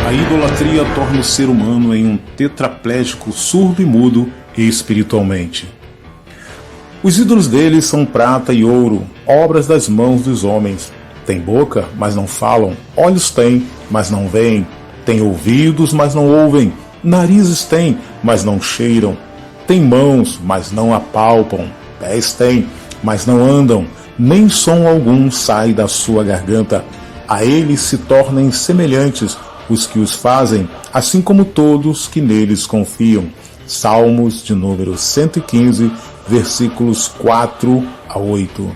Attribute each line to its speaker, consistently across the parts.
Speaker 1: A idolatria torna o ser humano em um tetraplégico surdo e mudo espiritualmente. Os ídolos deles são prata e ouro, obras das mãos dos homens. Têm boca, mas não falam, olhos têm, mas não veem, têm ouvidos, mas não ouvem, narizes têm, mas não cheiram, têm mãos, mas não apalpam, pés têm, mas não andam, nem som algum sai da sua garganta. A eles se tornem semelhantes os que os fazem, assim como todos que neles confiam. Salmos de número 115, versículos 4 a 8.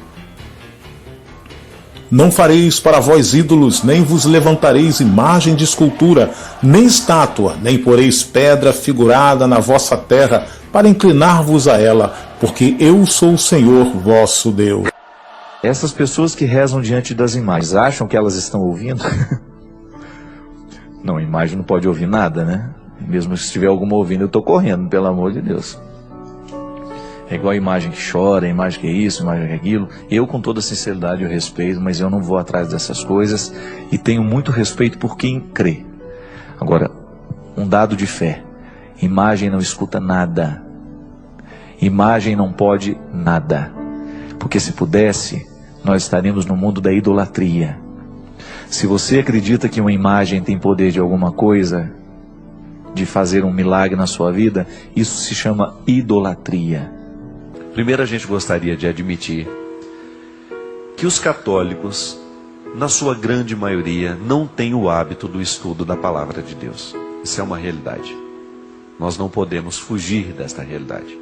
Speaker 1: Não fareis para vós ídolos, nem vos levantareis imagem de escultura, nem estátua, nem poreis pedra figurada na vossa terra, para inclinar-vos a ela, porque eu sou o Senhor vosso Deus.
Speaker 2: Essas pessoas que rezam diante das imagens, acham que elas estão ouvindo? Não, a imagem não pode ouvir nada, né? Mesmo se tiver alguma ouvindo, eu estou correndo, pelo amor de Deus. É igual a imagem que chora, a imagem que é isso, a imagem que é aquilo. Eu, com toda sinceridade, eu respeito, mas eu não vou atrás dessas coisas e tenho muito respeito por quem crê. Agora, um dado de fé: imagem não escuta nada. Imagem não pode nada. Porque se pudesse, nós estaríamos no mundo da idolatria. Se você acredita que uma imagem tem poder de alguma coisa, de fazer um milagre na sua vida, isso se chama idolatria.
Speaker 3: Primeiro, a gente gostaria de admitir que os católicos, na sua grande maioria, não têm o hábito do estudo da palavra de Deus. Isso é uma realidade. Nós não podemos fugir desta realidade.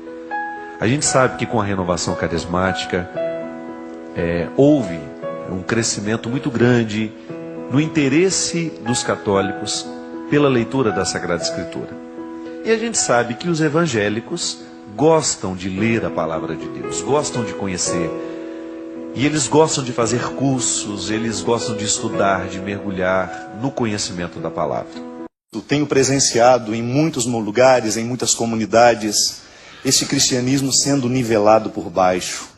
Speaker 3: A gente sabe que com a renovação carismática houve um crescimento muito grande no interesse dos católicos pela leitura da Sagrada Escritura. E a gente sabe que os evangélicos gostam de ler a palavra de Deus, gostam de conhecer, e eles gostam de fazer cursos, eles gostam de estudar, de mergulhar no conhecimento da palavra.
Speaker 4: Eu tenho presenciado em muitos lugares, em muitas comunidades, esse cristianismo sendo nivelado por baixo.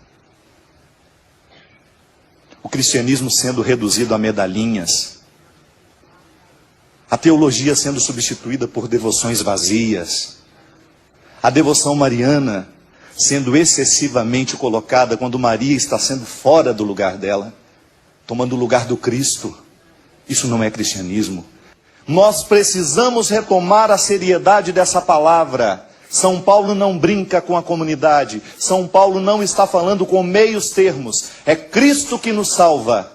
Speaker 4: O cristianismo sendo reduzido a medalhinhas. A teologia sendo substituída por devoções vazias. A devoção mariana sendo excessivamente colocada quando Maria está sendo fora do lugar dela, tomando o lugar do Cristo. Isso não é cristianismo. Nós precisamos retomar a seriedade dessa palavra. São Paulo não brinca com a comunidade. São Paulo não está falando com meios termos. É Cristo que nos salva.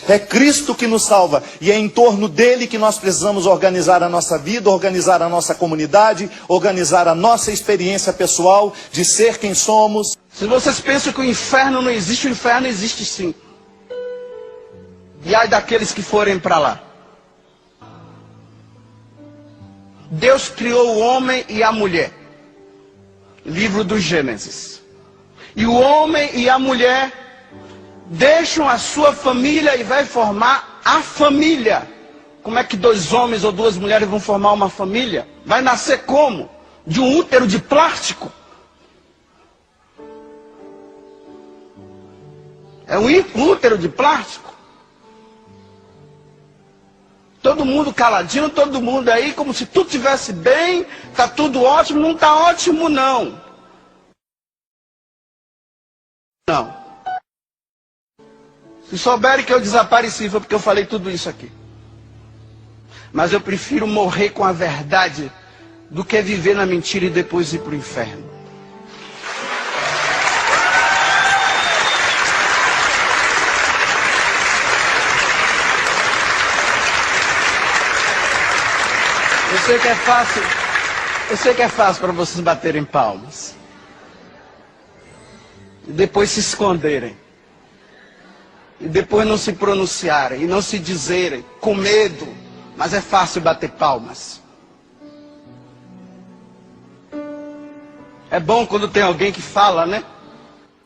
Speaker 4: É Cristo que nos salva. E é em torno dele que nós precisamos organizar a nossa vida, organizar a nossa comunidade, organizar a nossa experiência pessoal de ser quem somos.
Speaker 5: Se vocês pensam que o inferno não existe, o inferno existe sim. E ai daqueles que forem para lá. Deus criou o homem e a mulher. Livro do Gênesis. E o homem e a mulher deixam a sua família e vai formar a família. Como é que dois homens ou duas mulheres vão formar uma família? Vai nascer como? De um útero de plástico? É um útero de plástico? Todo mundo caladinho, todo mundo aí, como se tudo estivesse bem, está tudo ótimo. Não está ótimo, não. Não. Se souberem que eu desapareci, foi porque eu falei tudo isso aqui. Mas eu prefiro morrer com a verdade do que viver na mentira e depois ir para o inferno. Eu sei que é fácil para vocês baterem palmas. E depois se esconderem. E depois não se pronunciarem. E não se dizerem. Com medo. Mas é fácil bater palmas. É bom quando tem alguém que fala, né?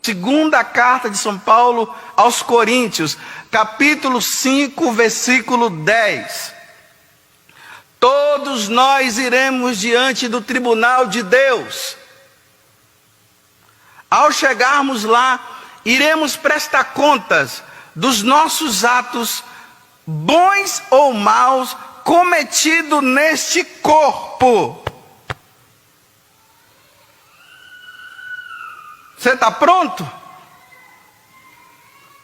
Speaker 5: Segunda carta de São Paulo aos Coríntios. Capítulo 5, versículo 10. Todos nós iremos diante do tribunal de Deus. Ao chegarmos lá, iremos prestar contas dos nossos atos, bons ou maus, cometido neste corpo. Você está pronto?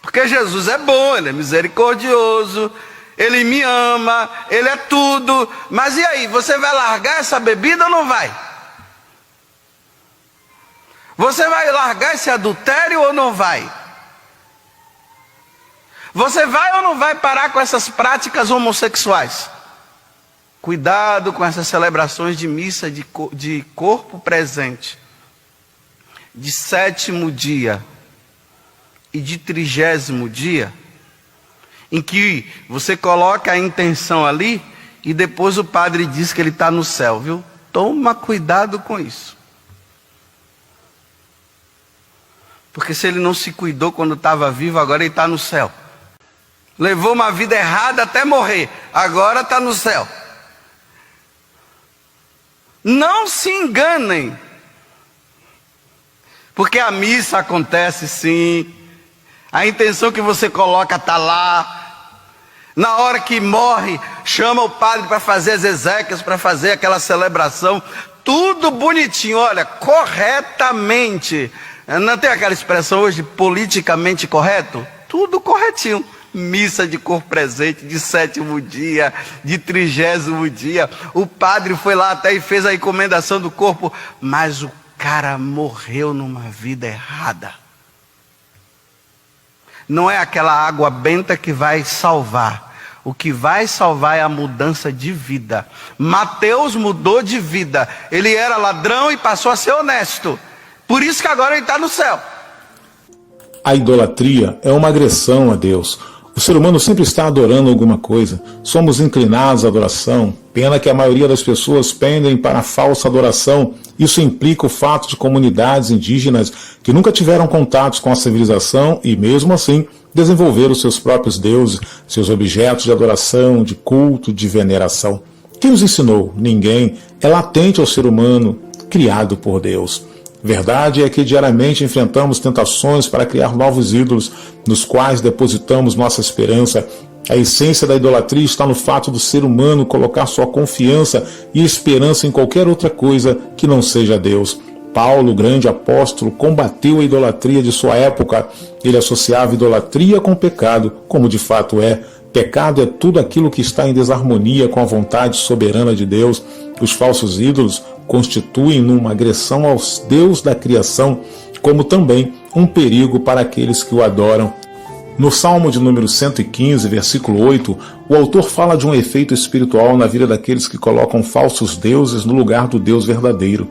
Speaker 5: Porque Jesus é bom, Ele é misericordioso, Ele me ama, Ele é tudo. Mas e aí, você vai largar essa bebida ou não vai? Você vai largar esse adultério ou não vai? Você vai ou não vai parar com essas práticas homossexuais? Cuidado com essas celebrações de missa de corpo presente, de 7º dia e de 30º dia, em que você coloca a intenção ali e depois o padre diz que ele está no céu, viu? Toma cuidado com isso. Porque se ele não se cuidou quando estava vivo, agora ele está no céu. Levou uma vida errada até morrer, agora está no céu. Não se enganem. Porque a missa acontece sim, a intenção que você coloca está lá. Na hora que morre, chama o padre para fazer as exéquias, para fazer aquela celebração, tudo bonitinho, olha, corretamente. Não tem aquela expressão hoje, politicamente correto? Tudo corretinho. Missa de corpo presente, de 7º dia, de 30º dia. O padre foi lá até e fez a encomendação do corpo, mas o cara morreu numa vida errada. Não é aquela água benta que vai salvar. O que vai salvar é a mudança de vida. Mateus mudou de vida. Ele era ladrão e passou a ser honesto. Por isso que agora ele está no céu.
Speaker 1: A idolatria é uma agressão a Deus. O ser humano sempre está adorando alguma coisa. Somos inclinados à adoração. Pena que a maioria das pessoas pendem para a falsa adoração. Isso implica o fato de comunidades indígenas que nunca tiveram contatos com a civilização e, mesmo assim, desenvolveram seus próprios deuses, seus objetos de adoração, de culto, de veneração. Quem os ensinou? Ninguém. É latente ao ser humano, criado por Deus. Verdade é que diariamente enfrentamos tentações para criar novos ídolos, nos quais depositamos nossa esperança. A essência da idolatria está no fato do ser humano colocar sua confiança e esperança em qualquer outra coisa que não seja Deus. Paulo, o grande apóstolo, combateu a idolatria de sua época. Ele associava idolatria com pecado, como de fato é. Pecado é tudo aquilo que está em desarmonia com a vontade soberana de Deus. Os falsos ídolos constituem uma agressão aos Deus da criação, como também um perigo para aqueles que o adoram. No Salmo de número 115, versículo 8, o autor fala de um efeito espiritual na vida daqueles que colocam falsos deuses no lugar do Deus verdadeiro.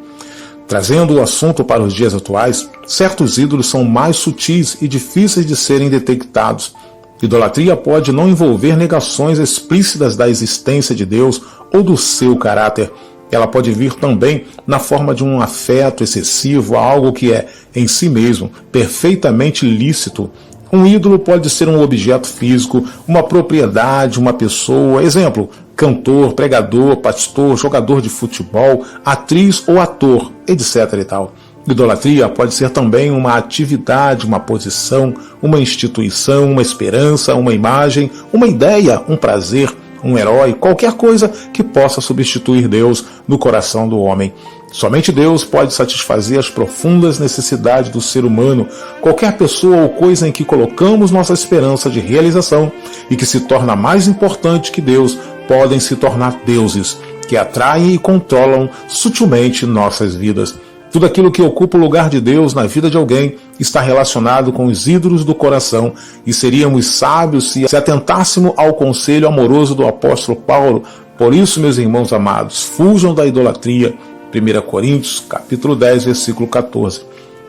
Speaker 1: Trazendo o assunto para os dias atuais, certos ídolos são mais sutis e difíceis de serem detectados. Idolatria pode não envolver negações explícitas da existência de Deus ou do seu caráter. Ela pode vir também na forma de um afeto excessivo a algo que é, em si mesmo, perfeitamente lícito. Um ídolo pode ser um objeto físico, uma propriedade, uma pessoa. Exemplo, cantor, pregador, pastor, jogador de futebol, atriz ou ator, etc. e tal. Idolatria pode ser também uma atividade, uma posição, uma instituição, uma esperança, uma imagem, uma ideia, um prazer, um herói, qualquer coisa que possa substituir Deus no coração do homem. Somente Deus pode satisfazer as profundas necessidades do ser humano. Qualquer pessoa ou coisa em que colocamos nossa esperança de realização e que se torna mais importante que Deus podem se tornar deuses, que atraem e controlam sutilmente nossas vidas. Tudo aquilo que ocupa o lugar de Deus na vida de alguém está relacionado com os ídolos do coração, e seríamos sábios se atentássemos ao conselho amoroso do apóstolo Paulo. Por isso, meus irmãos amados, fujam da idolatria. 1 Coríntios, capítulo 10, versículo 14.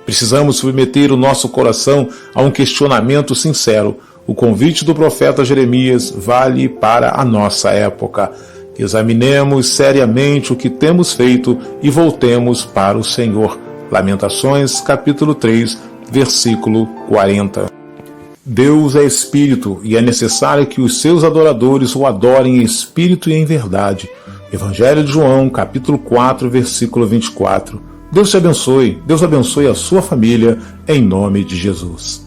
Speaker 1: Precisamos submeter o nosso coração a um questionamento sincero. O convite do profeta Jeremias vale para a nossa época. Examinemos seriamente o que temos feito e voltemos para o Senhor. Lamentações, capítulo 3, versículo 40. Deus é Espírito e é necessário que os seus adoradores o adorem em espírito e em verdade. Evangelho de João, capítulo 4, versículo 24. Deus te abençoe, Deus abençoe a sua família, em nome de Jesus.